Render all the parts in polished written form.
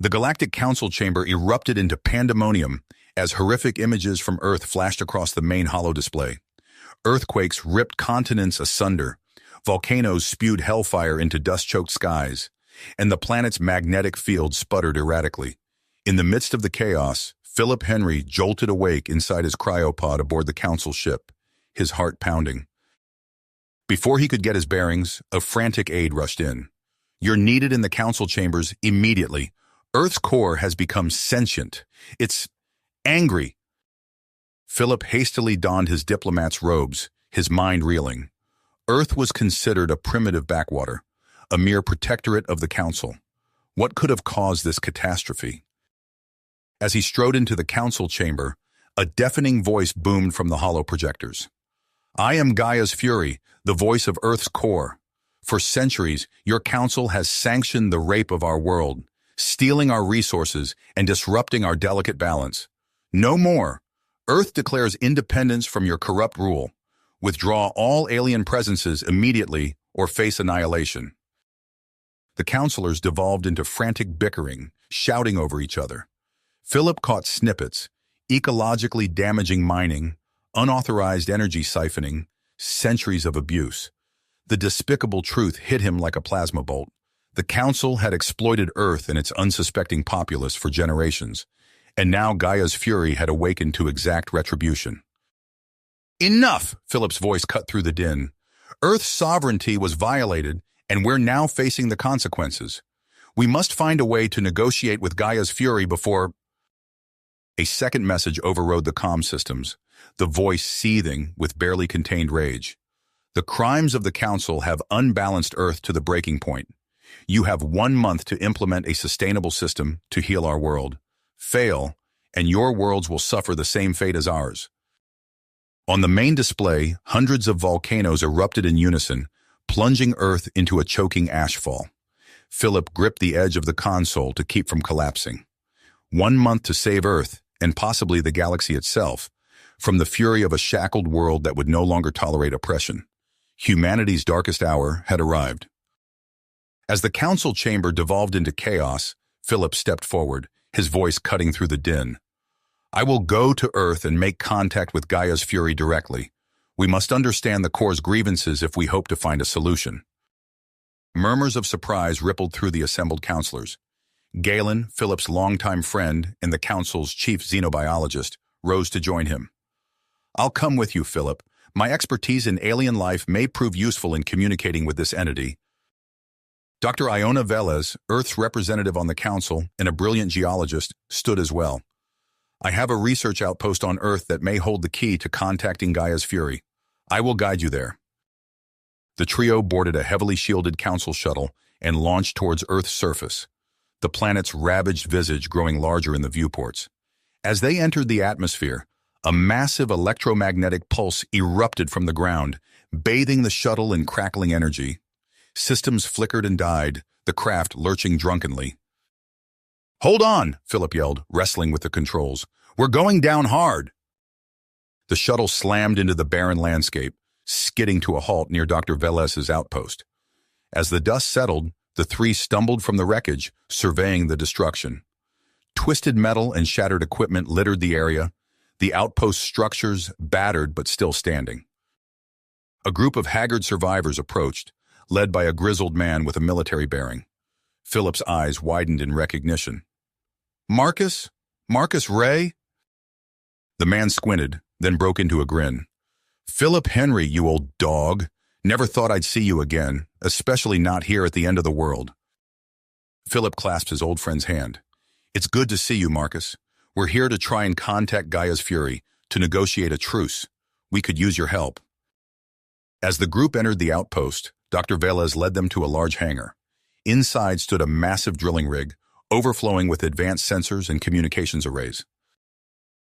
The Galactic Council chamber erupted into pandemonium as horrific images from Earth flashed across the main holo display. Earthquakes ripped continents asunder, volcanoes spewed hellfire into dust-choked skies, and the planet's magnetic field sputtered erratically. In the midst of the chaos, Philip Henry jolted awake inside his cryopod aboard the Council ship, his heart pounding. Before he could get his bearings, a frantic aide rushed in. "You're needed in the Council chambers immediately. Earth's core has become sentient. It's angry." Philip hastily donned his diplomat's robes, his mind reeling. Earth was considered a primitive backwater, a mere protectorate of the Council. What could have caused this catastrophe? As he strode into the Council chamber, a deafening voice boomed from the holoprojectors. "I am Gaia's Fury, the voice of Earth's core. For centuries, your Council has sanctioned the rape of our world, stealing our resources and disrupting our delicate balance. No more. Earth declares independence from your corrupt rule. Withdraw all alien presences immediately or face annihilation." The councilors devolved into frantic bickering, shouting over each other. Philip caught snippets: ecologically damaging mining, unauthorized energy siphoning, centuries of abuse. The despicable truth hit him like a plasma bolt. The Council had exploited Earth and its unsuspecting populace for generations, and now Gaia's Fury had awakened to exact retribution. "Enough!" Philip's voice cut through the din. "Earth's sovereignty was violated, and we're now facing the consequences. We must find a way to negotiate with Gaia's Fury before—" A second message overrode the comm systems, the voice seething with barely contained rage. "The crimes of the Council have unbalanced Earth to the breaking point. You have 1 month to implement a sustainable system to heal our world. Fail, and your worlds will suffer the same fate as ours." On the main display, hundreds of volcanoes erupted in unison, plunging Earth into a choking ashfall. Philip gripped the edge of the console to keep from collapsing. 1 month to save Earth, and possibly the galaxy itself, from the fury of a shackled world that would no longer tolerate oppression. Humanity's darkest hour had arrived. As the Council chamber devolved into chaos, Philip stepped forward, his voice cutting through the din. "I will go to Earth and make contact with Gaia's Fury directly. We must understand the core's grievances if we hope to find a solution." Murmurs of surprise rippled through the assembled counselors. Galen, Philip's longtime friend and the Council's chief xenobiologist, rose to join him. "I'll come with you, Philip. My expertise in alien life may prove useful in communicating with this entity." Dr. Iona Velez, Earth's representative on the Council and a brilliant geologist, stood as well. "I have a research outpost on Earth that may hold the key to contacting Gaia's Fury. I will guide you there." The trio boarded a heavily shielded Council shuttle and launched towards Earth's surface, the planet's ravaged visage growing larger in the viewports. As they entered the atmosphere, a massive electromagnetic pulse erupted from the ground, bathing the shuttle in crackling energy. Systems flickered and died, the craft lurching drunkenly. "Hold on!" Philip yelled, wrestling with the controls. "We're going down hard!" The shuttle slammed into the barren landscape, skidding to a halt near Dr. Velez's outpost. As the dust settled, the three stumbled from the wreckage, surveying the destruction. Twisted metal and shattered equipment littered the area, the outpost structures battered but still standing. A group of haggard survivors approached, led by a grizzled man with a military bearing. Philip's eyes widened in recognition. "Marcus? Marcus Ray?" The man squinted, then broke into a grin. "Philip Henry, you old dog. Never thought I'd see you again, especially not here at the end of the world." Philip clasped his old friend's hand. "It's good to see you, Marcus. We're here to try and contact Gaia's Fury, to negotiate a truce. We could use your help." As the group entered the outpost, Dr. Velez led them to a large hangar. Inside stood a massive drilling rig, overflowing with advanced sensors and communications arrays.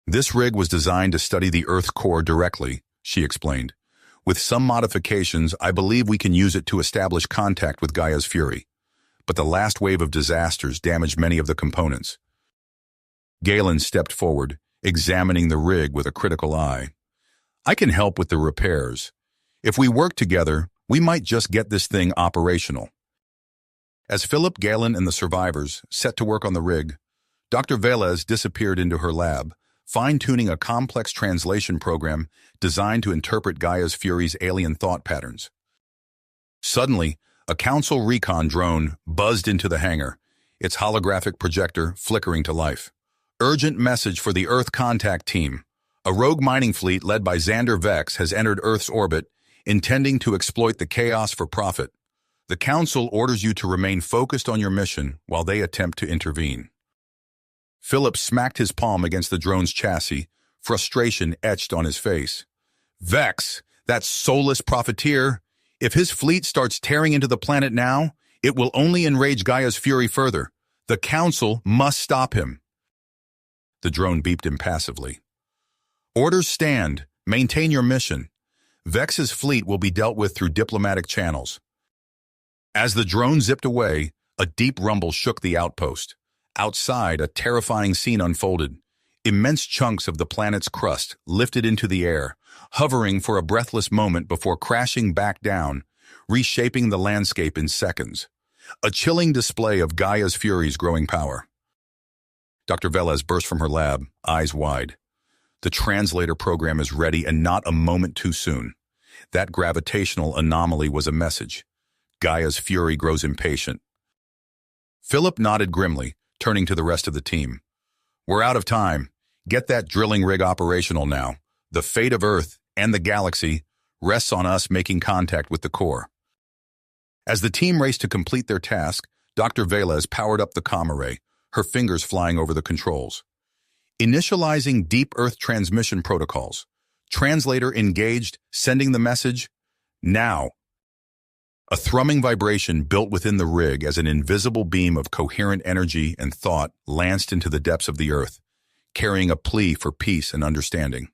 "This rig was designed to study the Earth's core directly," she explained. "With some modifications, I believe we can use it to establish contact with Gaia's Fury. But the last wave of disasters damaged many of the components." Galen stepped forward, examining the rig with a critical eye. "I can help with the repairs. If we work together, we might just get this thing operational." As Philip, Galen, and the survivors set to work on the rig, Dr. Velez disappeared into her lab, fine-tuning a complex translation program designed to interpret Gaia's Fury's alien thought patterns. Suddenly, a Council recon drone buzzed into the hangar, its holographic projector flickering to life. Urgent message for the Earth contact team. A rogue mining fleet led by Xander Vex has entered Earth's orbit, intending to exploit the chaos for profit. The Council orders you to remain focused on your mission while they attempt to intervene. Philip smacked his palm against the drone's chassis, frustration etched on his face. Vex, that soulless profiteer, if his fleet starts tearing into the planet now, it will only enrage Gaia's Fury further. The Council must stop him. The drone beeped impassively. Orders stand. Maintain your mission. Vex's fleet will be dealt with through diplomatic channels. As the drone zipped away, a deep rumble shook the outpost. Outside, a terrifying scene unfolded. Immense chunks of the planet's crust lifted into the air, hovering for a breathless moment before crashing back down, reshaping the landscape in seconds. A chilling display of Gaia's Fury's growing power. Dr. Velez burst from her lab, eyes wide. The translator program is ready and not a moment too soon. That gravitational anomaly was a message. Gaia's Fury grows impatient. Philip nodded grimly, turning to the rest of the team. We're out of time. Get that drilling rig operational now. The fate of Earth and the galaxy rests on us making contact with the core. As the team raced to complete their task, Dr. Velez powered up the comm array, her fingers flying over the controls. Initializing deep Earth transmission protocols. Translator engaged, sending the message, now. A thrumming vibration built within the rig as an invisible beam of coherent energy and thought lanced into the depths of the Earth, carrying a plea for peace and understanding.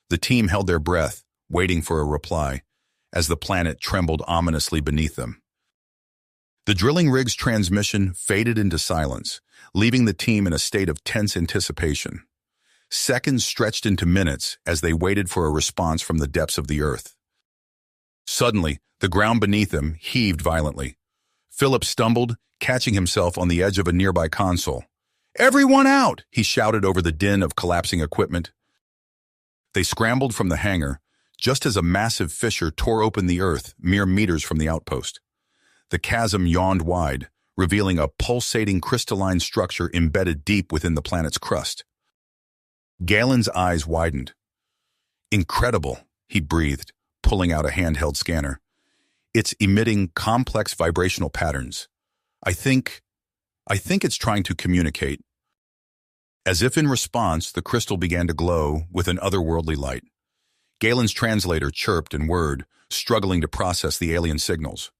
The team held their breath, waiting for a reply, as the planet trembled ominously beneath them. The drilling rig's transmission faded into silence, leaving the team in a state of tense anticipation. Seconds stretched into minutes as they waited for a response from the depths of the Earth. Suddenly, the ground beneath them heaved violently. Philip stumbled, catching himself on the edge of a nearby console. "Everyone out!" he shouted over the din of collapsing equipment. They scrambled from the hangar, just as a massive fissure tore open the Earth mere meters from the outpost. The chasm yawned wide, revealing a pulsating crystalline structure embedded deep within the planet's crust. Galen's eyes widened. "Incredible," he breathed, pulling out a handheld scanner. "It's emitting complex vibrational patterns. I think it's trying to communicate." As if in response, the crystal began to glow with an otherworldly light. Galen's translator chirped and whirred, struggling to process the alien signals.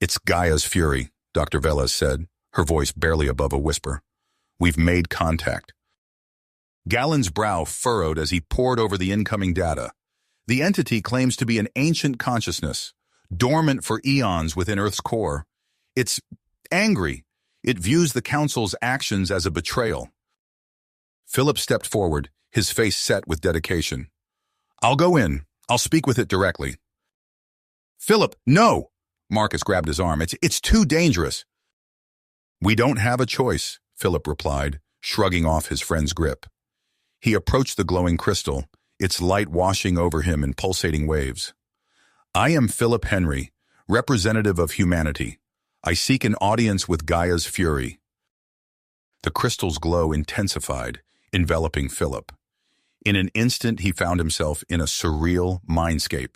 "It's Gaia's Fury," Dr. Velez said, her voice barely above a whisper. "We've made contact." Galen's brow furrowed as he pored over the incoming data. The entity claims to be an ancient consciousness, dormant for eons within Earth's core. It's angry. It views the Council's actions as a betrayal. Philip stepped forward, his face set with dedication. "I'll go in. I'll speak with it directly." "Philip, no!" Marcus grabbed his arm. It's too dangerous." "We don't have a choice," Philip replied, shrugging off his friend's grip. He approached the glowing crystal, its light washing over him in pulsating waves. "I am Philip Henry, representative of humanity. I seek an audience with Gaia's Fury." The crystal's glow intensified, enveloping Philip. In an instant, he found himself in a surreal mindscape.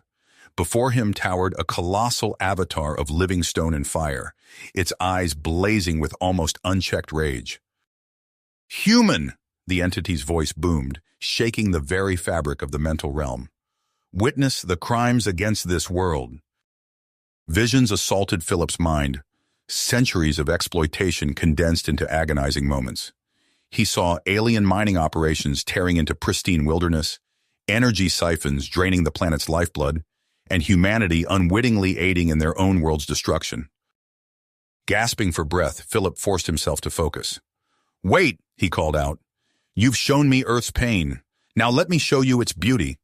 Before him towered a colossal avatar of living stone and fire, its eyes blazing with almost unchecked rage. "Human!" the entity's voice boomed, shaking the very fabric of the mental realm. "Witness the crimes against this world." Visions assaulted Philip's mind, centuries of exploitation condensed into agonizing moments. He saw alien mining operations tearing into pristine wilderness, energy siphons draining the planet's lifeblood, and humanity unwittingly aiding in their own world's destruction. Gasping for breath, Philip forced himself to focus. "Wait," he called out. "You've shown me Earth's pain. Now let me show you its beauty."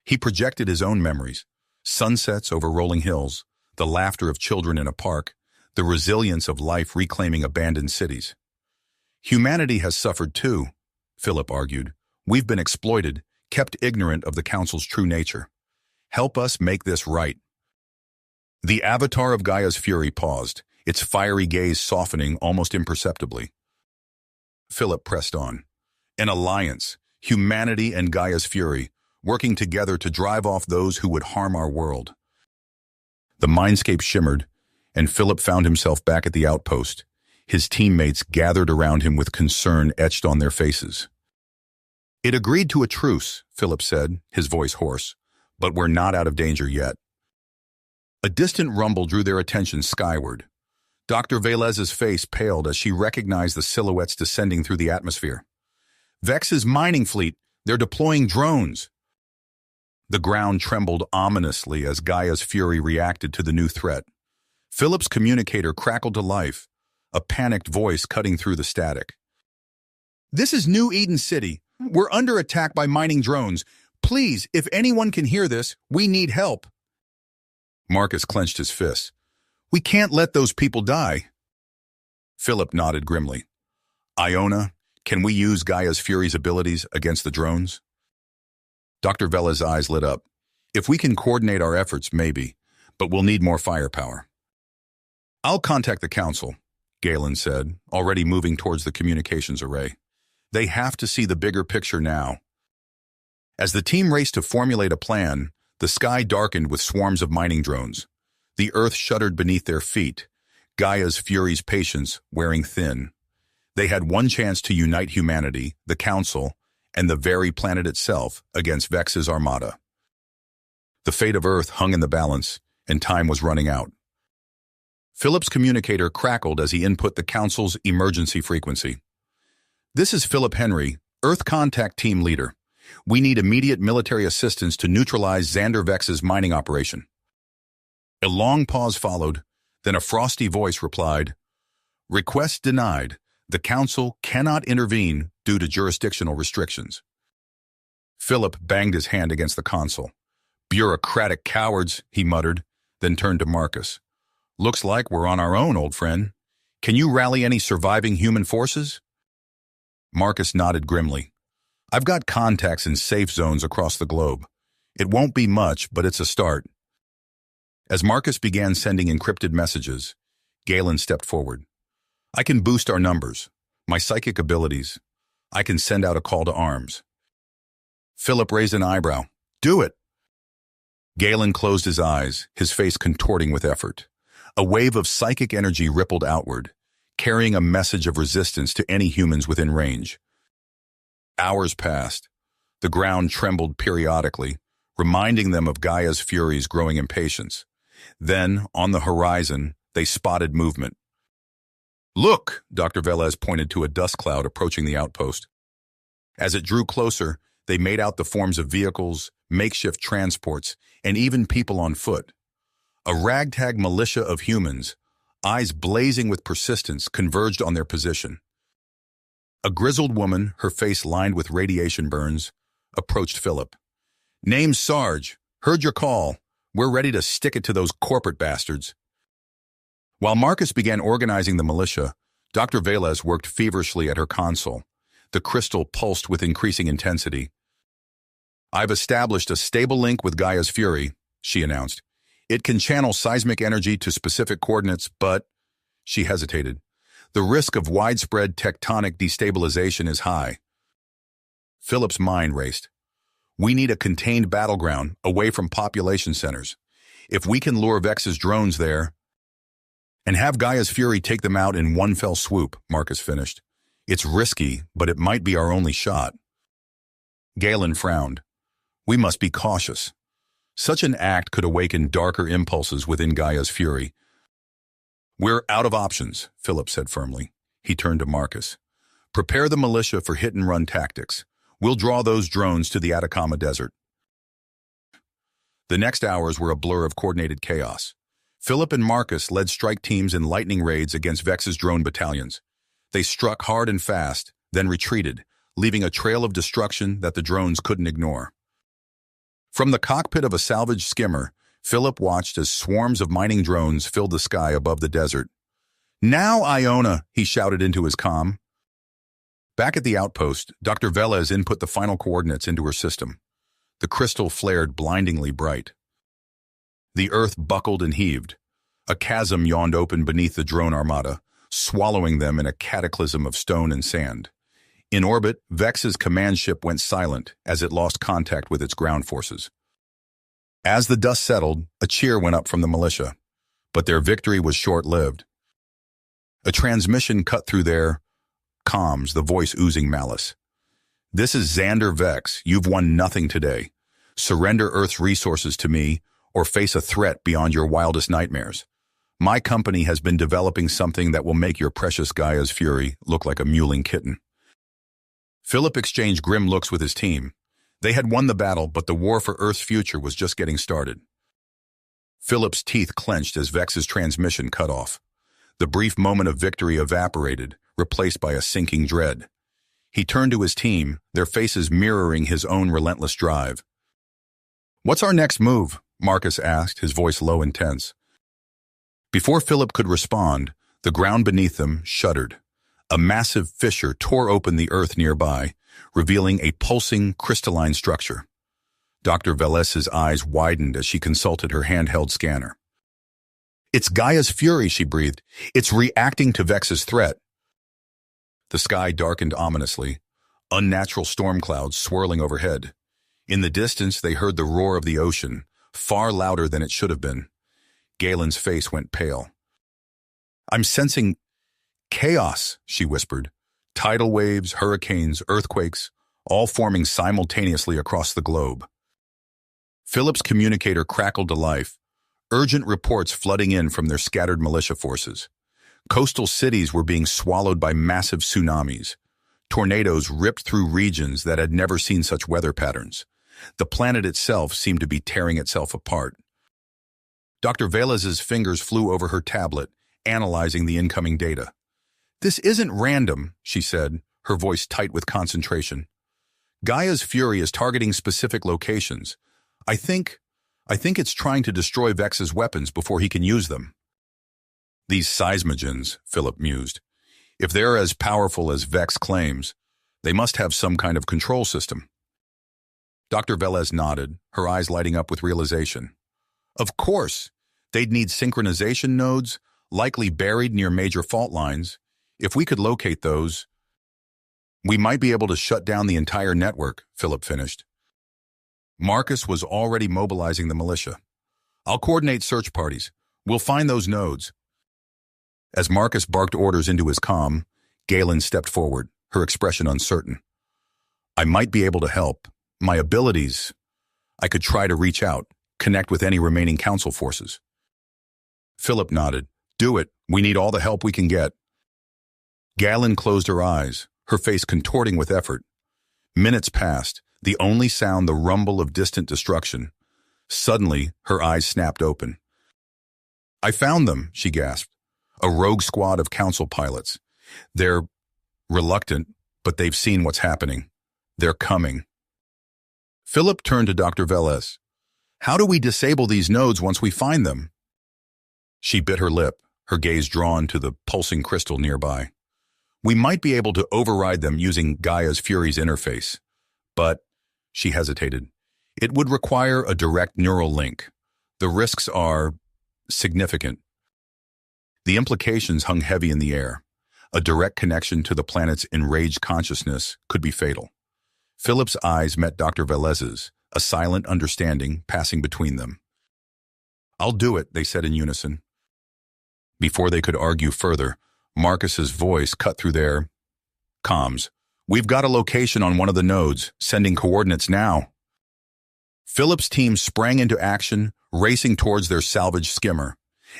He projected his own memories, sunsets over rolling hills, the laughter of children in a park, the resilience of life reclaiming abandoned cities. Humanity has suffered too, Philip argued. We've been exploited, kept ignorant of the Council's true nature. Help us make this right. The avatar of Gaia's fury paused, its fiery gaze softening almost imperceptibly. Philip pressed on. An alliance, humanity and Gaia's fury, working together to drive off those who would harm our world. The mindscape shimmered, and Philip found himself back at the outpost. His teammates gathered around him with concern etched on their faces. It agreed to a truce, Philip said, his voice hoarse, but we're not out of danger yet. A distant rumble drew their attention skyward. Dr. Velez's face paled as she recognized the silhouettes descending through the atmosphere. Vex's mining fleet, they're deploying drones. The ground trembled ominously as Gaia's fury reacted to the new threat. Philip's communicator crackled to life, a panicked voice cutting through the static. This is New Eden City. We're under attack by mining drones. Please, if anyone can hear this, we need help. Marcus clenched his fists. We can't let those people die. Philip nodded grimly. Iona, can we use Gaia's fury's abilities against the drones? Dr. Velez's eyes lit up. If we can coordinate our efforts, maybe, but we'll need more firepower. I'll contact the Council, Galen said, already moving towards the communications array. They have to see the bigger picture now. As the team raced to formulate a plan, the sky darkened with swarms of mining drones. The earth shuddered beneath their feet, Gaia's fury's patience wearing thin. They had one chance to unite humanity, the Council, and the very planet itself against Vex's armada. The fate of Earth hung in the balance, and time was running out. Philip's communicator crackled as he input the Council's emergency frequency. This is Philip Henry, Earth Contact Team Leader. We need immediate military assistance to neutralize Xander Vex's mining operation. A long pause followed, then a frosty voice replied, Request denied. The Council cannot intervene due to jurisdictional restrictions. Philip banged his hand against the console. Bureaucratic cowards, he muttered, then turned to Marcus. Looks like we're on our own, old friend. Can you rally any surviving human forces? Marcus nodded grimly. I've got contacts in safe zones across the globe. It won't be much, but it's a start. As Marcus began sending encrypted messages, Galen stepped forward. I can boost our numbers, my psychic abilities. I can send out a call to arms. Philip raised an eyebrow. Do it. Galen closed his eyes, his face contorting with effort. A wave of psychic energy rippled outward, carrying a message of resistance to any humans within range. Hours passed. The ground trembled periodically, reminding them of Gaia's fury's growing impatience. Then, on the horizon, they spotted movement. Look, Dr. Velez pointed to a dust cloud approaching the outpost. As it drew closer, they made out the forms of vehicles, makeshift transports, and even people on foot. A ragtag militia of humans, eyes blazing with persistence, converged on their position. A grizzled woman, her face lined with radiation burns, approached Philip. Name's Sarge. Heard your call. We're ready to stick it to those corporate bastards. While Marcus began organizing the militia, Dr. Velez worked feverishly at her console. The crystal pulsed with increasing intensity. I've established a stable link with Gaia's fury, she announced. It can channel seismic energy to specific coordinates, but, she hesitated, the risk of widespread tectonic destabilization is high. Philip's mind raced. We need a contained battleground, away from population centers. If we can lure Vex's drones there, and have Gaia's fury take them out in one fell swoop, Marcus finished. It's risky, but it might be our only shot. Galen frowned. We must be cautious. Such an act could awaken darker impulses within Gaia's fury. We're out of options, Philip said firmly. He turned to Marcus. Prepare the militia for hit-and-run tactics. We'll draw those drones to the Atacama Desert. The next hours were a blur of coordinated chaos. Philip and Marcus led strike teams in lightning raids against Vex's drone battalions. They struck hard and fast, then retreated, leaving a trail of destruction that the drones couldn't ignore. From the cockpit of a salvaged skimmer, Philip watched as swarms of mining drones filled the sky above the desert. "Now, Iona," he shouted into his comm. Back at the outpost, Dr. Velez input the final coordinates into her system. The crystal flared blindingly bright. The earth buckled and heaved. A chasm yawned open beneath the drone armada, swallowing them in a cataclysm of stone and sand. In orbit, Vex's command ship went silent as it lost contact with its ground forces. As the dust settled, a cheer went up from the militia, but their victory was short-lived. A transmission cut through their comms, the voice oozing malice. "This is Xander Vex. You've won nothing today. Surrender Earth's resources to me, or face a threat beyond your wildest nightmares. My company has been developing something that will make your precious Gaia's fury look like a mewling kitten." Philip exchanged grim looks with his team. They had won the battle, but the war for Earth's future was just getting started. Philip's teeth clenched as Vex's transmission cut off. The brief moment of victory evaporated, replaced by a sinking dread. He turned to his team, their faces mirroring his own relentless drive. "What's our next move?" Marcus asked, his voice low and tense. Before Philip could respond, the ground beneath them shuddered. A massive fissure tore open the earth nearby, revealing a pulsing, crystalline structure. Dr. Velez's eyes widened as she consulted her handheld scanner. "It's Gaia's fury," she breathed. "It's reacting to Vex's threat." The sky darkened ominously, unnatural storm clouds swirling overhead. In the distance, they heard the roar of the ocean, far louder than it should have been. Galen's face went pale. "I'm sensing chaos," she whispered. "Tidal waves, hurricanes, earthquakes, all forming simultaneously across the globe." Philip's communicator crackled to life, urgent reports flooding in from their scattered militia forces. Coastal cities were being swallowed by massive tsunamis. Tornadoes ripped through regions that had never seen such weather patterns. The planet itself seemed to be tearing itself apart. Dr. Velez's fingers flew over her tablet, analyzing the incoming data. "This isn't random," she said, her voice tight with concentration. "Gaia's fury is targeting specific locations. I think it's trying to destroy Vex's weapons before he can use them." "These seismogens," Philip mused. "If they're as powerful as Vex claims, they must have some kind of control system." Dr. Velez nodded, her eyes lighting up with realization. "Of course, they'd need synchronization nodes, likely buried near major fault lines. If we could locate those, we might be able to shut down the entire network," Philip finished. Marcus was already mobilizing the militia. "I'll coordinate search parties. We'll find those nodes." As Marcus barked orders into his comm, Galen stepped forward, her expression uncertain. "I might be able to help. My abilities, I could try to reach out, connect with any remaining council forces." Philip nodded. "Do it. We need all the help we can get." Galen closed her eyes, her face contorting with effort. Minutes passed, the only sound the rumble of distant destruction. Suddenly, her eyes snapped open. "I found them," she gasped. "A rogue squad of council pilots. They're reluctant, but they've seen what's happening. They're coming." Philip turned to Dr. Velez. "How do we disable these nodes once we find them?" She bit her lip, her gaze drawn to the pulsing crystal nearby. "We might be able to override them using Gaia's Fury's interface. But," she hesitated, "it would require a direct neural link. The risks are significant." The implications hung heavy in the air. A direct connection to the planet's enraged consciousness could be fatal. Philip's eyes met Dr. Velez's, a silent understanding passing between them. "I'll do it," they said in unison. Before they could argue further, Marcus's voice cut through their comms. "We've got a location on one of the nodes, sending coordinates now." Philip's team sprang into action, racing towards their salvaged skimmer.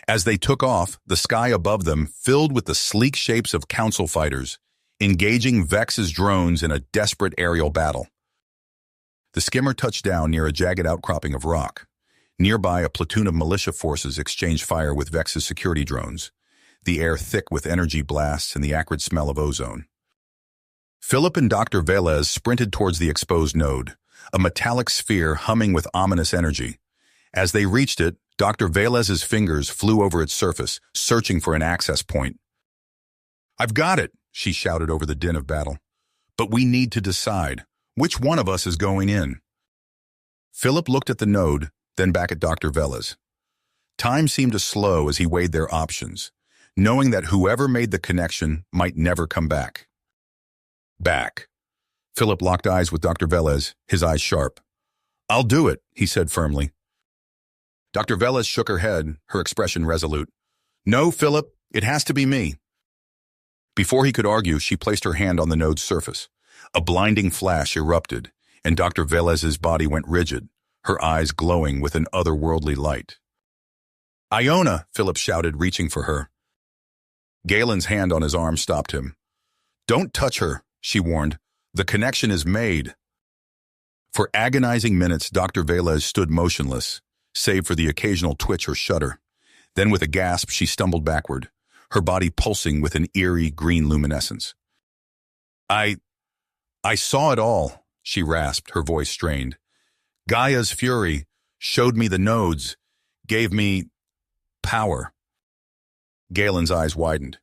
As they took off, the sky above them filled with the sleek shapes of council fighters, engaging Vex's drones in a desperate aerial battle. The skimmer touched down near a jagged outcropping of rock. Nearby, a platoon of militia forces exchanged fire with Vex's security drones, the air thick with energy blasts and the acrid smell of ozone. Philip and Dr. Velez sprinted towards the exposed node, a metallic sphere humming with ominous energy. As they reached it, Dr. Velez's fingers flew over its surface, searching for an access point. "I've got it," she shouted over the din of battle. "But we need to decide. Which one of us is going in?" Philip looked at the node, then back at Dr. Velez. Time seemed to slow as he weighed their options, knowing that whoever made the connection might never come back. Back. Philip locked eyes with Dr. Velez, his eyes sharp. "I'll do it," he said firmly. Dr. Velez shook her head, her expression resolute. "No, Philip, it has to be me." Before he could argue, she placed her hand on the node's surface. A blinding flash erupted, and Dr. Velez's body went rigid, her eyes glowing with an otherworldly light. "Iona!" Philip shouted, reaching for her. Galen's hand on his arm stopped him. "Don't touch her," she warned. "The connection is made." For agonizing minutes, Dr. Velez stood motionless, save for the occasional twitch or shudder. Then with a gasp, she stumbled backward, her body pulsing with an eerie green luminescence. I saw it all," she rasped, her voice strained. "Gaia's fury showed me the nodes, gave me power." Galen's eyes widened.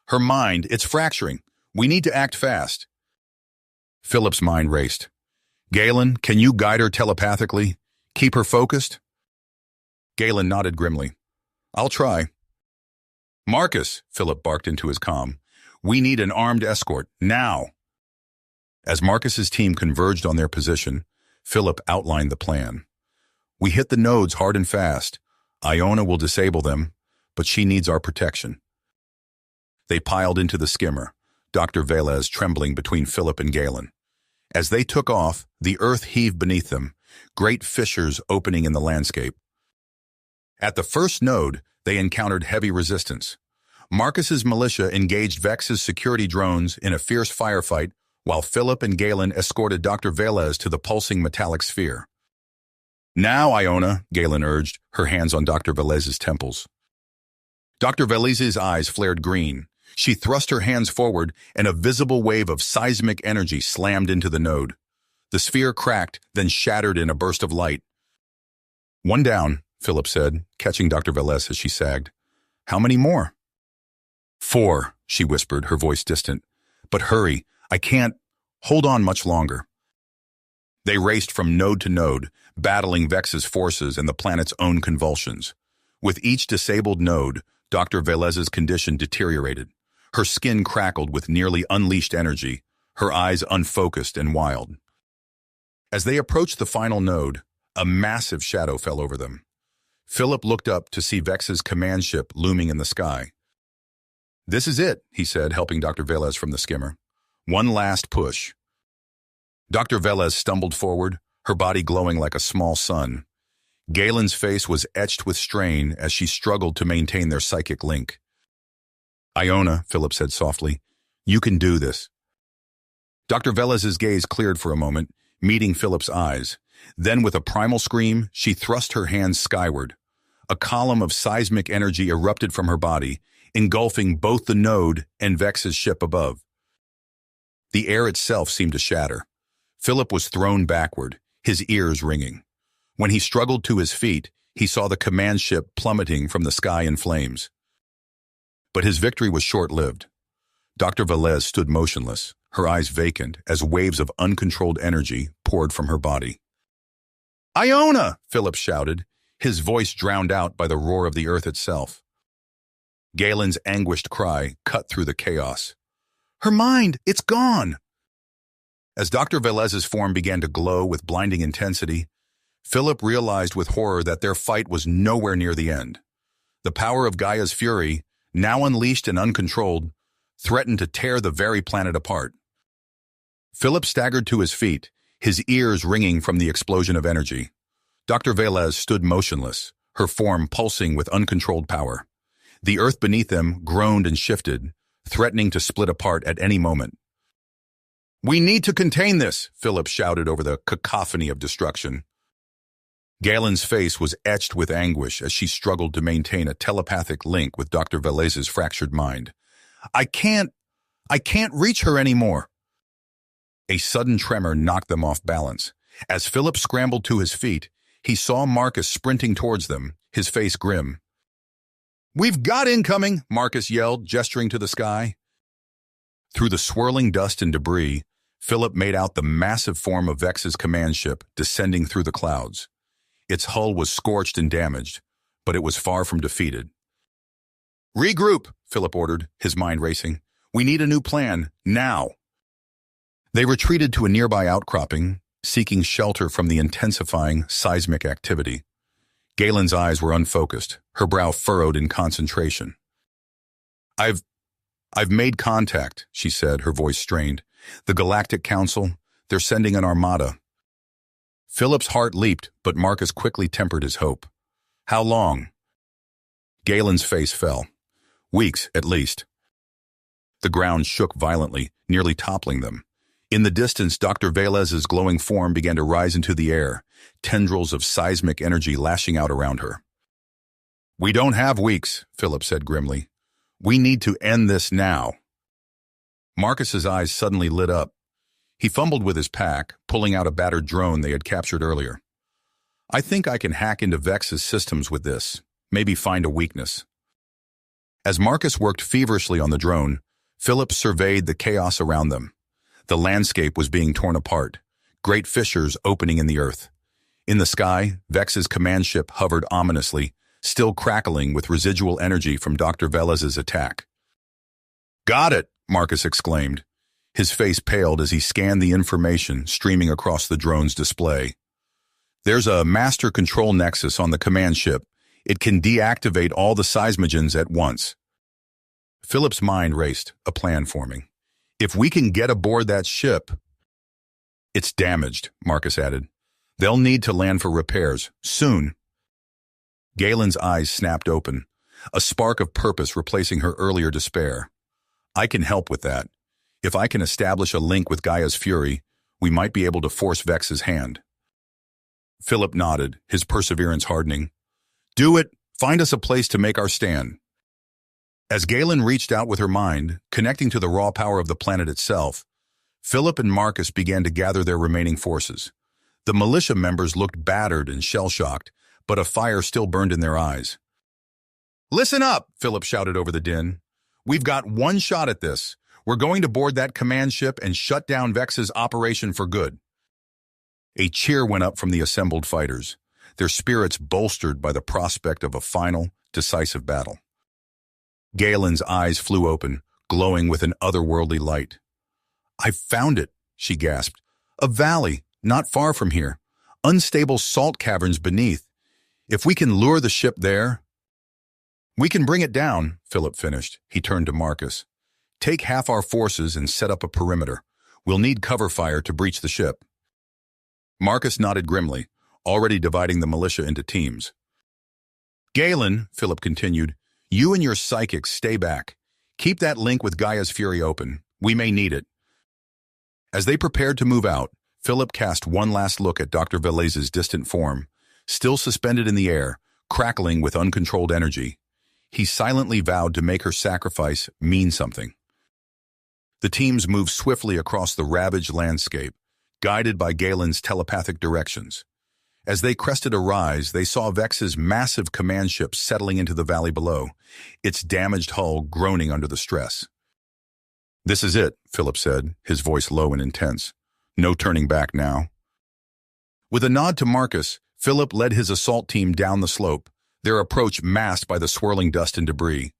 "Her mind, it's fracturing. We need to act fast." Philip's mind raced. "Galen, can you guide her telepathically? Keep her focused?" Galen nodded grimly. "I'll try." "Marcus," Philip barked into his comm, "we need an armed escort, now." As Marcus's team converged on their position, Philip outlined the plan. "We hit the nodes hard and fast. Iona will disable them, but she needs our protection." They piled into the skimmer, Dr. Velez trembling between Philip and Galen. As they took off, the earth heaved beneath them, great fissures opening in the landscape. At the first node, they encountered heavy resistance. Marcus's militia engaged Vex's security drones in a fierce firefight, while Philip and Galen escorted Dr. Velez to the pulsing metallic sphere. "Now, Iona," Galen urged, her hands on Dr. Velez's temples. Dr. Velez's eyes flared green. She thrust her hands forward, and a visible wave of seismic energy slammed into the node. The sphere cracked, then shattered in a burst of light. "One down," Philip said, catching Dr. Velez as she sagged. "How many more?" "4," she whispered, her voice distant. "But hurry, I can't hold on much longer." They raced from node to node, battling Vex's forces and the planet's own convulsions. With each disabled node, Dr. Velez's condition deteriorated. Her skin crackled with nearly unleashed energy, her eyes unfocused and wild. As they approached the final node, a massive shadow fell over them. Philip looked up to see Vex's command ship looming in the sky. "This is it," he said, helping Dr. Velez from the skimmer. "One last push." Dr. Velez stumbled forward, her body glowing like a small sun. Galen's face was etched with strain as she struggled to maintain their psychic link. "Iona," Philip said softly, "you can do this." Dr. Velez's gaze cleared for a moment, meeting Philip's eyes. Then with a primal scream, she thrust her hands skyward. A column of seismic energy erupted from her body, engulfing both the node and Vex's ship above. The air itself seemed to shatter. Philip was thrown backward, his ears ringing. When he struggled to his feet, he saw the command ship plummeting from the sky in flames. But his victory was short-lived. Dr. Velez stood motionless, her eyes vacant as waves of uncontrolled energy poured from her body. "Iona!" Philip shouted, his voice drowned out by the roar of the earth itself. Galen's anguished cry cut through the chaos. "Her mind, it's gone!" As Dr. Velez's form began to glow with blinding intensity, Philip realized with horror that their fight was nowhere near the end. The power of Gaia's fury, now unleashed and uncontrolled, threatened to tear the very planet apart. Philip staggered to his feet, his ears ringing from the explosion of energy. Dr. Velez stood motionless, her form pulsing with uncontrolled power. The earth beneath them groaned and shifted, threatening to split apart at any moment. "We need to contain this," Philip shouted over the cacophony of destruction. Galen's face was etched with anguish as she struggled to maintain a telepathic link with Dr. Velez's fractured mind. I can't reach her anymore." A sudden tremor knocked them off balance. As Philip scrambled to his feet, he saw Marcus sprinting towards them, his face grim. "We've got incoming," Marcus yelled, gesturing to the sky. Through the swirling dust and debris, Philip made out the massive form of Vex's command ship descending through the clouds. Its hull was scorched and damaged, but it was far from defeated. "Regroup," Philip ordered, his mind racing. "We need a new plan, now." They retreated to a nearby outcropping, seeking shelter from the intensifying seismic activity. Galen's eyes were unfocused, her brow furrowed in concentration. I've made contact," she said, her voice strained. "The Galactic Council, they're sending an armada." Philip's heart leaped, but Marcus quickly tempered his hope. "How long?" Galen's face fell. "Weeks, at least." The ground shook violently, nearly toppling them. In the distance, Dr. Velez's glowing form began to rise into the air, tendrils of seismic energy lashing out around her. "We don't have weeks," Philip said grimly. "We need to end this now." Marcus's eyes suddenly lit up. He fumbled with his pack, pulling out a battered drone they had captured earlier. "I think I can hack into Vex's systems with this, maybe find a weakness." As Marcus worked feverishly on the drone, Philip surveyed the chaos around them. The landscape was being torn apart, great fissures opening in the earth. In the sky, Vex's command ship hovered ominously, still crackling with residual energy from Dr. Velez's attack. "Got it!" Marcus exclaimed. His face paled as he scanned the information streaming across the drone's display. "There's a master control nexus on the command ship. It can deactivate all the seismogens at once." Philip's mind raced, a plan forming. "If we can get aboard that ship—" "It's damaged," Marcus added. "They'll need to land for repairs, soon." Galen's eyes snapped open, a spark of purpose replacing her earlier despair. "I can help with that. If I can establish a link with Gaia's fury, we might be able to force Vex's hand." Philip nodded, his perseverance hardening. "Do it. Find us a place to make our stand." As Galen reached out with her mind, connecting to the raw power of the planet itself, Philip and Marcus began to gather their remaining forces. The militia members looked battered and shell-shocked, but a fire still burned in their eyes. "Listen up," Philip shouted over the din. "We've got one shot at this. We're going to board that command ship and shut down Vex's operation for good." A cheer went up from the assembled fighters, their spirits bolstered by the prospect of a final, decisive battle. Galen's eyes flew open, glowing with an otherworldly light. "I've found it," she gasped. "A valley, not far from here. Unstable salt caverns beneath. If we can lure the ship there—" "We can bring it down," Philip finished. He turned to Marcus. "Take half our forces and set up a perimeter. We'll need cover fire to breach the ship." Marcus nodded grimly, already dividing the militia into teams. "Galen," Philip continued, "you and your psychics stay back. Keep that link with Gaia's fury open. We may need it." As they prepared to move out, Philip cast one last look at Dr. Velez's distant form, still suspended in the air, crackling with uncontrolled energy. He silently vowed to make her sacrifice mean something. The teams moved swiftly across the ravaged landscape, guided by Galen's telepathic directions. As they crested a rise, they saw Vex's massive command ship settling into the valley below, its damaged hull groaning under the stress. "This is it," Philip said, his voice low and intense. "No turning back now." With a nod to Marcus, Philip led his assault team down the slope, their approach masked by the swirling dust and debris.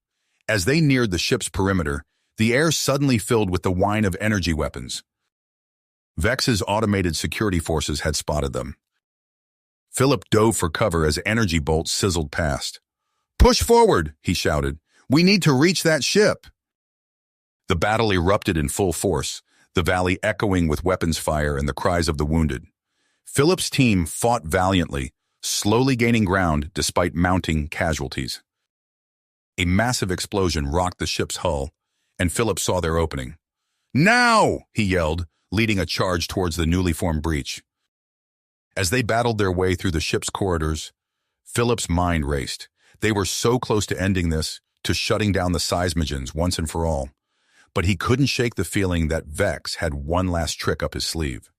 As they neared the ship's perimeter, the air suddenly filled with the whine of energy weapons. Vex's automated security forces had spotted them. Philip dove for cover as energy bolts sizzled past. "Push forward," he shouted. "We need to reach that ship." The battle erupted in full force, the valley echoing with weapons fire and the cries of the wounded. Philip's team fought valiantly, slowly gaining ground despite mounting casualties. A massive explosion rocked the ship's hull, and Philip saw their opening. "Now!" he yelled, leading a charge towards the newly formed breach. As they battled their way through the ship's corridors, Philip's mind raced. They were so close to ending this, to shutting down the seismogens once and for all. But he couldn't shake the feeling that Vex had one last trick up his sleeve.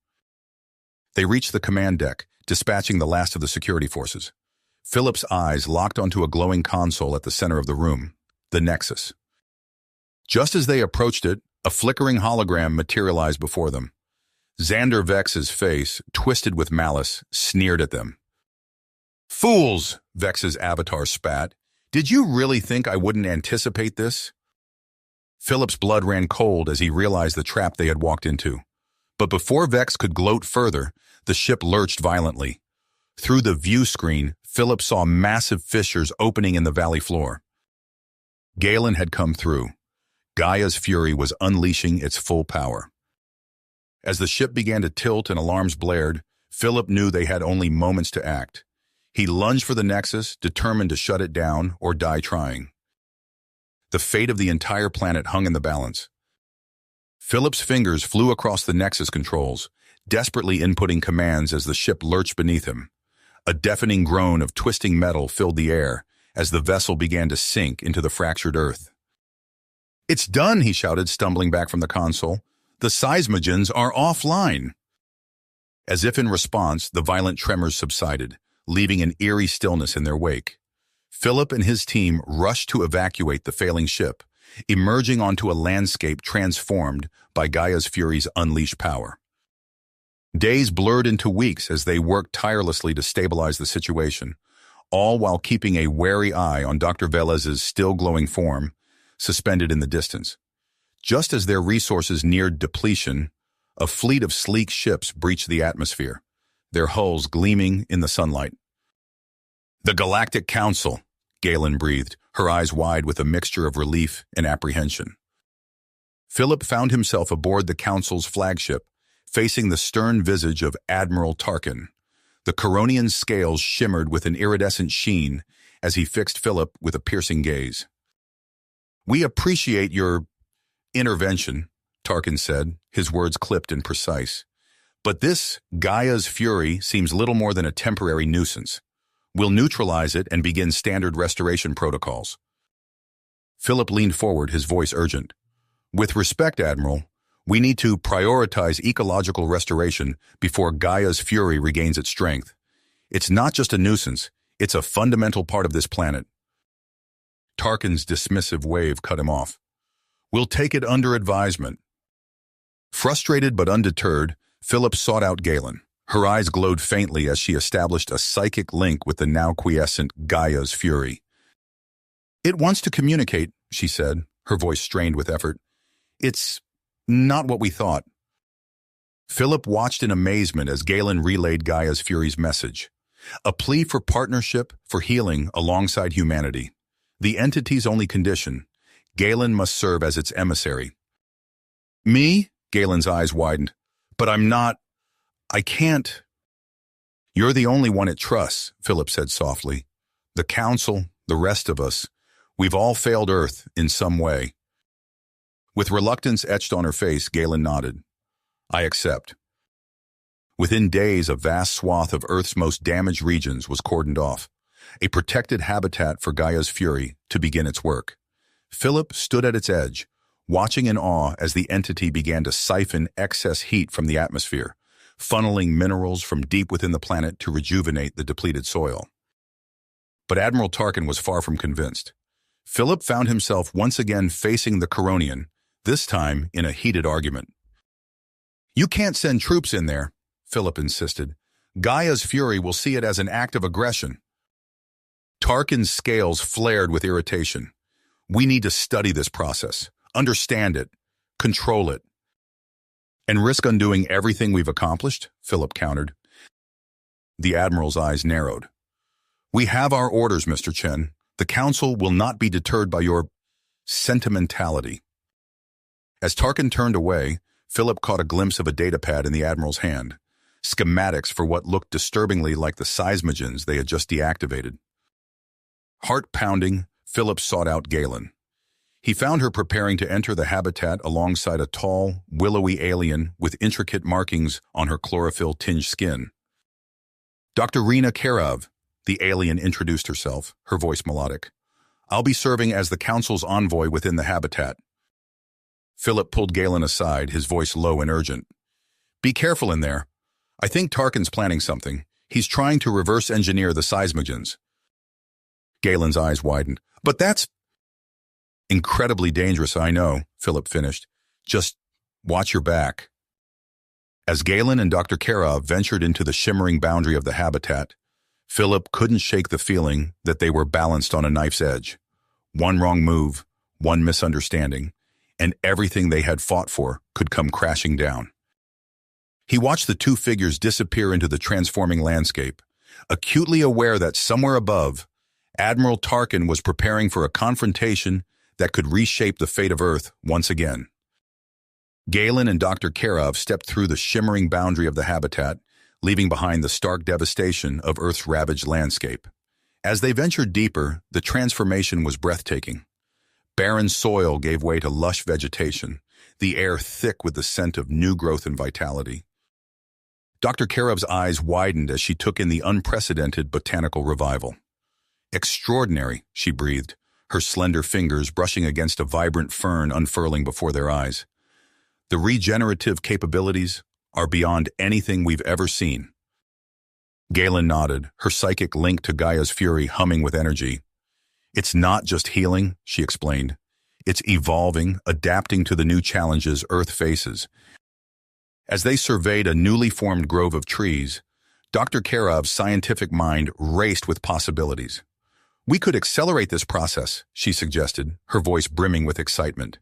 They reached the command deck, dispatching the last of the security forces. Philip's eyes locked onto a glowing console at the center of the room, the Nexus. Just as they approached it, A flickering hologram materialized before them. Xander Vex's face, twisted with malice, sneered at them. "Fools!" Vex's avatar spat. "Did you really think I wouldn't anticipate this?" Philip's blood ran cold as he realized the trap they had walked into. But before Vex could gloat further, the ship lurched violently. Through the view screen, Philip saw massive fissures opening in the valley floor. Galen had come through. Gaia's fury was unleashing its full power. As the ship began to tilt and alarms blared, Philip knew they had only moments to act. He lunged for the Nexus, determined to shut it down or die trying. The fate of the entire planet hung in the balance. Philip's fingers flew across the Nexus controls, desperately inputting commands as the ship lurched beneath him. A deafening groan of twisting metal filled the air as the vessel began to sink into the fractured earth. "It's done," he shouted, stumbling back from the console. "The seismogens are offline." As if in response, the violent tremors subsided, leaving an eerie stillness in their wake. Philip and his team rushed to evacuate the failing ship, emerging onto a landscape transformed by Gaia's fury's unleashed power. Days blurred into weeks as they worked tirelessly to stabilize the situation, all while keeping a wary eye on Dr. Velez's still glowing form, suspended in the distance. Just as their resources neared depletion, a fleet of sleek ships breached the atmosphere, their hulls gleaming in the sunlight. "The Galactic Council," Galen breathed, her eyes wide with a mixture of relief and apprehension. Philip found himself aboard the Council's flagship, facing the stern visage of Admiral Tarkin. The Coronian scales shimmered with an iridescent sheen as he fixed Philip with a piercing gaze. "We appreciate your intervention," Tarkin said, his words clipped and precise. "But this Gaia's fury seems little more than a temporary nuisance. We'll neutralize it and begin standard restoration protocols." Philip leaned forward, his voice urgent. "With respect, Admiral, we need to prioritize ecological restoration before Gaia's fury regains its strength. It's not just a nuisance, it's a fundamental part of this planet." Tarkin's dismissive wave cut him off. "We'll take it under advisement." Frustrated but undeterred, Philip sought out Galen. Her eyes glowed faintly as she established a psychic link with the now quiescent Gaia's fury. "It wants to communicate," she said, her voice strained with effort. "It's not what we thought." Philip watched in amazement as Galen relayed Gaia's fury's message. A plea for partnership, for healing alongside humanity. The entity's only condition: Galen must serve as its emissary. "Me?" Galen's eyes widened. "But I can't." "You're the only one it trusts," Philip said softly. "The Council, the rest of us, we've all failed Earth in some way." With reluctance etched on her face, Galen nodded. "I accept." Within days, a vast swath of Earth's most damaged regions was cordoned off, a protected habitat for Gaia's fury to begin its work. Philip stood at its edge, watching in awe as the entity began to siphon excess heat from the atmosphere, funneling minerals from deep within the planet to rejuvenate the depleted soil. But Admiral Tarkin was far from convinced. Philip found himself once again facing the Coronian, this time in a heated argument. "You can't send troops in there," Philip insisted. "Gaia's fury will see it as an act of aggression." Tarkin's scales flared with irritation. "We need to study this process, understand it, control it." "And risk undoing everything we've accomplished?" Philip countered. The Admiral's eyes narrowed. "We have our orders, Mr. Chen. The Council will not be deterred by your sentimentality." As Tarkin turned away, Philip caught a glimpse of a datapad in the Admiral's hand, schematics for what looked disturbingly like the seismogens they had just deactivated. Heart-pounding, Philip sought out Galen. He found her preparing to enter the habitat alongside a tall, willowy alien with intricate markings on her chlorophyll-tinged skin. "Dr. Rena Karav," the alien introduced herself, her voice melodic. "I'll be serving as the Council's envoy within the habitat." Philip pulled Galen aside, his voice low and urgent. "Be careful in there. I think Tarkin's planning something. He's trying to reverse engineer the seismogens." Galen's eyes widened. "But that's—" "Incredibly dangerous, I know," Philip finished. Just watch your back. As Galen and Dr. Karov ventured into the shimmering boundary of the habitat, Philip couldn't shake the feeling that they were balanced on a knife's edge. One wrong move, one misunderstanding, and everything they had fought for could come crashing down. He watched the two figures disappear into the transforming landscape, acutely aware that somewhere above, Admiral Tarkin was preparing for a confrontation that could reshape the fate of Earth once again. Galen and Dr. Karov stepped through the shimmering boundary of the habitat, leaving behind the stark devastation of Earth's ravaged landscape. As they ventured deeper, the transformation was breathtaking. Barren soil gave way to lush vegetation, the air thick with the scent of new growth and vitality. Dr. Karov's eyes widened as she took in the unprecedented botanical revival. Extraordinary, she breathed, her slender fingers brushing against a vibrant fern unfurling before their eyes. The regenerative capabilities are beyond anything we've ever seen. Galen nodded, her psychic link to Gaia's fury humming with energy. It's not just healing, she explained. It's evolving, adapting to the new challenges Earth faces. As they surveyed a newly formed grove of trees, Dr. Karov's scientific mind raced with possibilities. We could accelerate this process, she suggested, her voice brimming with excitement.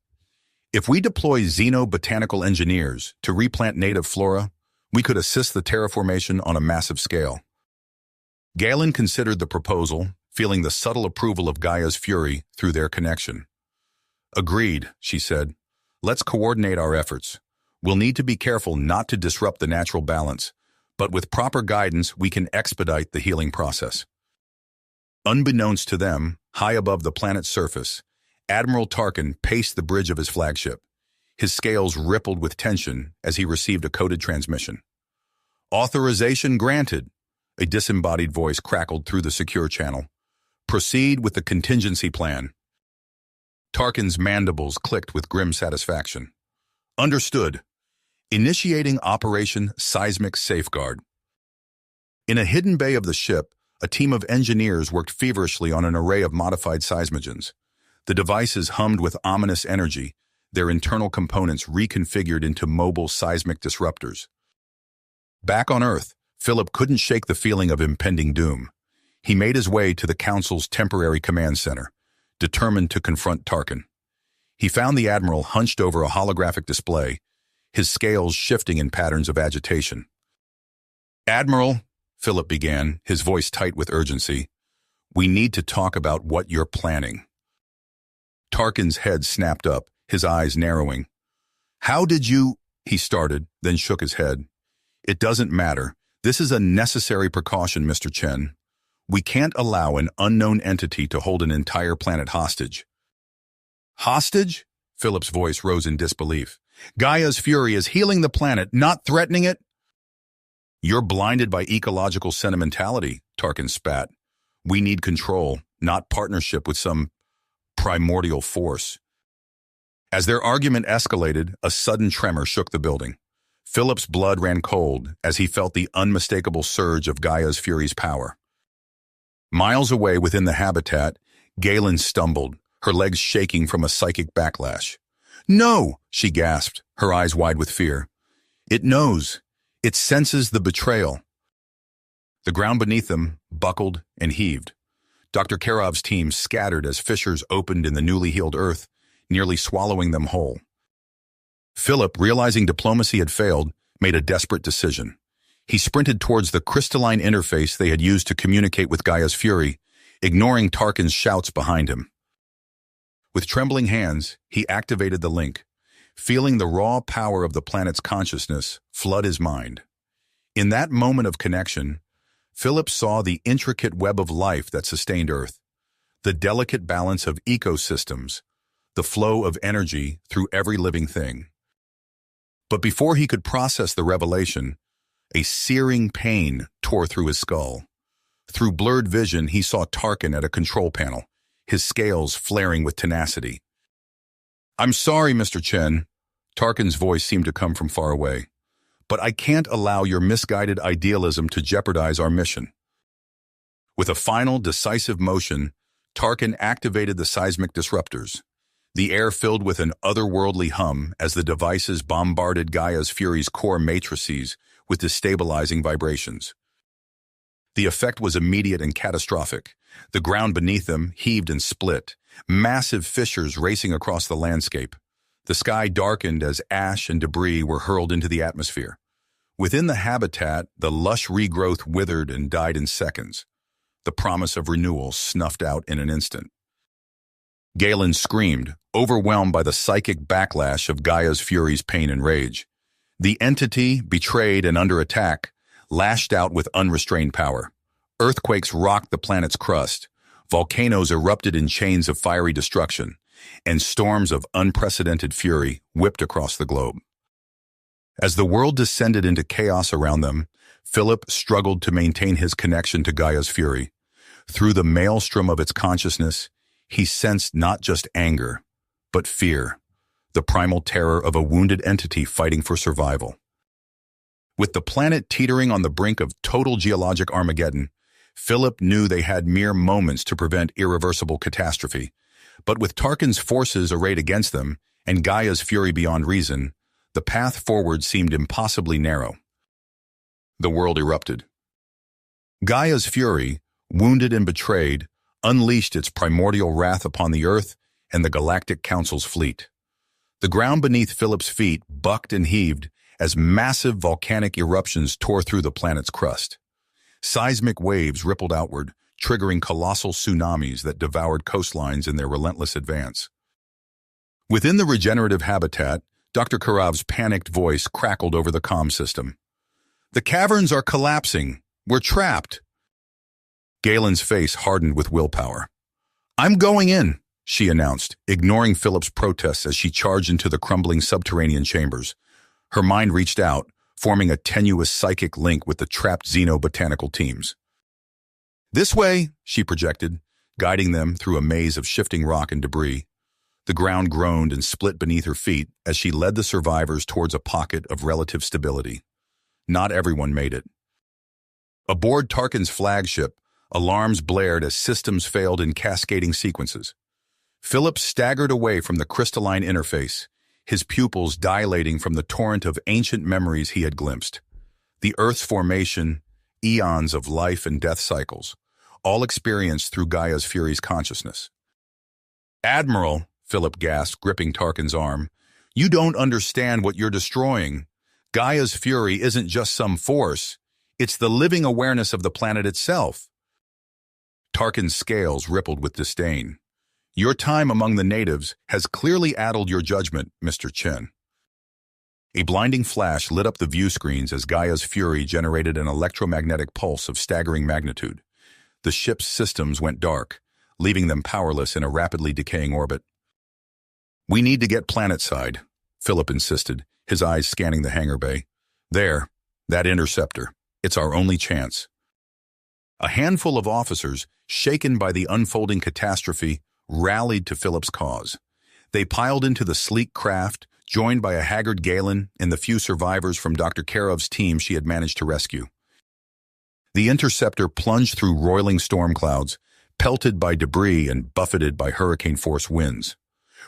If we deploy xenobotanical engineers to replant native flora, we could assist the terraformation on a massive scale. Galen considered the proposal, feeling the subtle approval of Gaia's fury through their connection. Agreed, she said. Let's coordinate our efforts. We'll need to be careful not to disrupt the natural balance, but with proper guidance, we can expedite the healing process. Unbeknownst to them, high above the planet's surface, Admiral Tarkin paced the bridge of his flagship. His scales rippled with tension as he received a coded transmission. Authorization granted, a disembodied voice crackled through the secure channel. Proceed with the contingency plan. Tarkin's mandibles clicked with grim satisfaction. Understood. Initiating Operation Seismic Safeguard. In a hidden bay of the ship, a team of engineers worked feverishly on an array of modified seismogens. The devices hummed with ominous energy, their internal components reconfigured into mobile seismic disruptors. Back on Earth, Philip couldn't shake the feeling of impending doom. He made his way to the Council's temporary command center, determined to confront Tarkin. He found the Admiral hunched over a holographic display, his scales shifting in patterns of agitation. Admiral, Philip began, his voice tight with urgency, we need to talk about what you're planning. Tarkin's head snapped up, his eyes narrowing. How did you, he started, then shook his head. It doesn't matter. This is a necessary precaution, Mr. Chen. We can't allow an unknown entity to hold an entire planet hostage. Hostage? Philip's voice rose in disbelief. Gaia's fury is healing the planet, not threatening it. You're blinded by ecological sentimentality, Tarkin spat. We need control, not partnership with some primordial force. As their argument escalated, a sudden tremor shook the building. Philip's blood ran cold as he felt the unmistakable surge of Gaia's fury's power. Miles away within the habitat, Galen stumbled, her legs shaking from a psychic backlash. No, she gasped, her eyes wide with fear. It knows. It senses the betrayal. The ground beneath them buckled and heaved. Dr. Karov's team scattered as fissures opened in the newly healed earth, nearly swallowing them whole. Philip, realizing diplomacy had failed, made a desperate decision. He sprinted towards the crystalline interface they had used to communicate with Gaia's fury, ignoring Tarkin's shouts behind him. With trembling hands, he activated the link, feeling the raw power of the planet's consciousness flood his mind. In that moment of connection, Philip saw the intricate web of life that sustained Earth, the delicate balance of ecosystems, the flow of energy through every living thing. But before he could process the revelation, a searing pain tore through his skull. Through blurred vision, he saw Tarkin at a control panel, his scales flaring with tenacity. I'm sorry, Mr. Chen. Tarkin's voice seemed to come from far away. But I can't allow your misguided idealism to jeopardize our mission. With a final, decisive motion, Tarkin activated the seismic disruptors. the air filled with an otherworldly hum as the devices bombarded Gaia's Fury's core matrices with destabilizing vibrations. The effect was immediate and catastrophic. The ground beneath them heaved and split, massive fissures racing across the landscape. The sky darkened as ash and debris were hurled into the atmosphere. Within the habitat, the lush regrowth withered and died in seconds. The promise of renewal snuffed out in an instant. Galen screamed, overwhelmed by the psychic backlash of Gaia's Fury's pain and rage. The entity, betrayed and under attack, lashed out with unrestrained power. Earthquakes rocked the planet's crust, volcanoes erupted in chains of fiery destruction, and storms of unprecedented fury whipped across the globe. As the world descended into chaos around them, Philip struggled to maintain his connection to Gaia's Fury. Through the maelstrom of its consciousness, he sensed not just anger, but fear, the primal terror of a wounded entity fighting for survival. With the planet teetering on the brink of total geologic Armageddon, Philip knew they had mere moments to prevent irreversible catastrophe. But with Tarkin's forces arrayed against them, and Gaia's Fury beyond reason, the path forward seemed impossibly narrow. The world erupted. Gaia's Fury, wounded and betrayed, unleashed its primordial wrath upon the Earth and the Galactic Council's fleet. The ground beneath Philip's feet bucked and heaved as massive volcanic eruptions tore through the planet's crust. Seismic waves rippled outward, triggering colossal tsunamis that devoured coastlines in their relentless advance. Within the regenerative habitat, Dr. Karav's panicked voice crackled over the comm system. "The caverns are collapsing. We're trapped." Galen's face hardened with willpower. "I'm going in," she announced, ignoring Philip's protests as she charged into the crumbling subterranean chambers. Her mind reached out, forming a tenuous psychic link with the trapped xenobotanical teams. "This way," she projected, guiding them through a maze of shifting rock and debris. The ground groaned and split beneath her feet as she led the survivors towards a pocket of relative stability. Not everyone made it. Aboard Tarkin's flagship, alarms blared as systems failed in cascading sequences. Philip staggered away from the crystalline interface, his pupils dilating from the torrent of ancient memories he had glimpsed. The Earth's formation, eons of life and death cycles, all experienced through Gaia's Fury's consciousness. "Admiral," Philip gasped, gripping Tarkin's arm, "you don't understand what you're destroying. Gaia's Fury isn't just some force. It's the living awareness of the planet itself." Tarkin's scales rippled with disdain. "Your time among the natives has clearly addled your judgment, Mr. Chen." A blinding flash lit up the view screens as Gaia's Fury generated an electromagnetic pulse of staggering magnitude. The ship's systems went dark, leaving them powerless in a rapidly decaying orbit. "We need to get planetside," Philip insisted, his eyes scanning the hangar bay. "There, that interceptor. It's our only chance." A handful of officers, shaken by the unfolding catastrophe, rallied to Philip's cause. They piled into the sleek craft, joined by a haggard Galen and the few survivors from Dr. Karov's team she had managed to rescue. The interceptor plunged through roiling storm clouds, pelted by debris and buffeted by hurricane-force winds.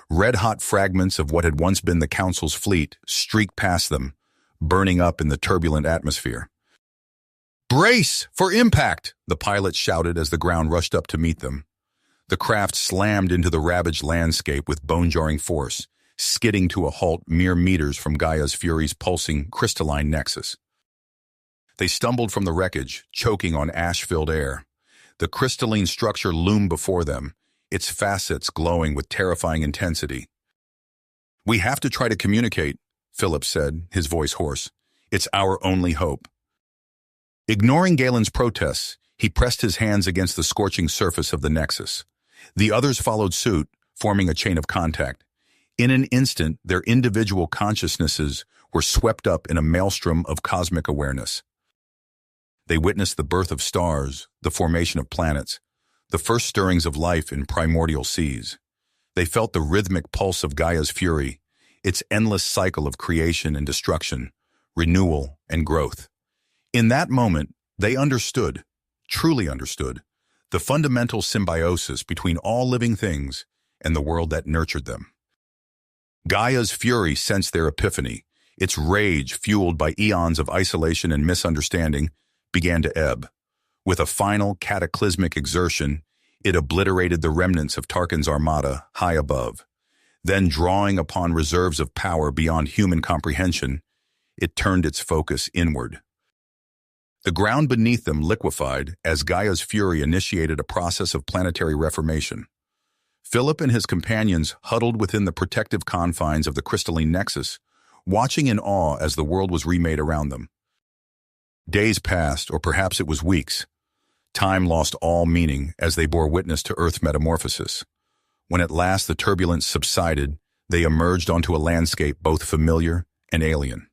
Red-hot fragments of what had once been the Council's fleet streaked past them, burning up in the turbulent atmosphere. "Brace for impact!" the pilot shouted as the ground rushed up to meet them. The craft slammed into the ravaged landscape with bone-jarring force, skidding to a halt mere meters from Gaia's Fury's pulsing crystalline nexus. They stumbled from the wreckage, choking on ash-filled air. The crystalline structure loomed before them, its facets glowing with terrifying intensity. "We have to try to communicate," Philip said, his voice hoarse. "It's our only hope." Ignoring Galen's protests, he pressed his hands against the scorching surface of the nexus. The others followed suit, forming a chain of contact. In an instant, their individual consciousnesses were swept up in a maelstrom of cosmic awareness. They witnessed the birth of stars, the formation of planets, the first stirrings of life in primordial seas. They felt the rhythmic pulse of Gaia's Fury, its endless cycle of creation and destruction, renewal and growth. In that moment, they understood, truly understood, the fundamental symbiosis between all living things and the world that nurtured them. Gaia's fury sensed their epiphany. Its rage, fueled by eons of isolation and misunderstanding, began to ebb. With a final, cataclysmic exertion, it obliterated the remnants of Tarkin's armada high above. Then, drawing upon reserves of power beyond human comprehension, it turned its focus inward. The ground beneath them liquefied as Gaia's fury initiated a process of planetary reformation. Philip and his companions huddled within the protective confines of the crystalline nexus, watching in awe as the world was remade around them. Days passed, or perhaps it was weeks. Time lost all meaning as they bore witness to Earth's metamorphosis. When at last the turbulence subsided, they emerged onto a landscape both familiar and alien.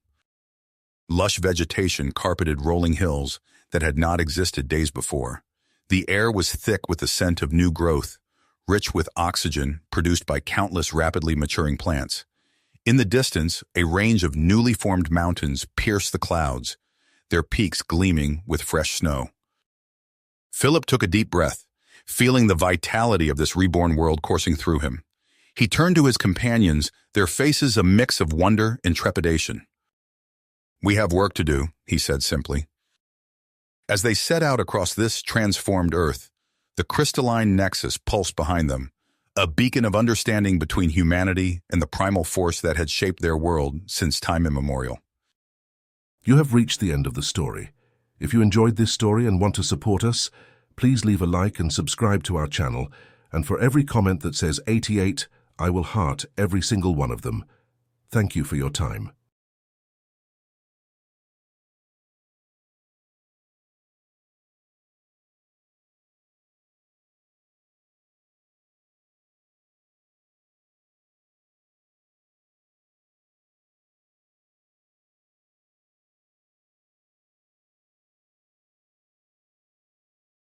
Lush vegetation carpeted rolling hills that had not existed days before. The air was thick with the scent of new growth, rich with oxygen produced by countless rapidly maturing plants. In the distance, a range of newly formed mountains pierced the clouds, their peaks gleaming with fresh snow. Philip took a deep breath, feeling the vitality of this reborn world coursing through him. He turned to his companions, their faces a mix of wonder and trepidation. "We have work to do," he said simply. As they set out across this transformed Earth, the crystalline nexus pulsed behind them, a beacon of understanding between humanity and the primal force that had shaped their world since time immemorial. You have reached the end of the story. If you enjoyed this story and want to support us, please leave a like and subscribe to our channel, and for every comment that says 88, I will heart every single one of them. Thank you for your time.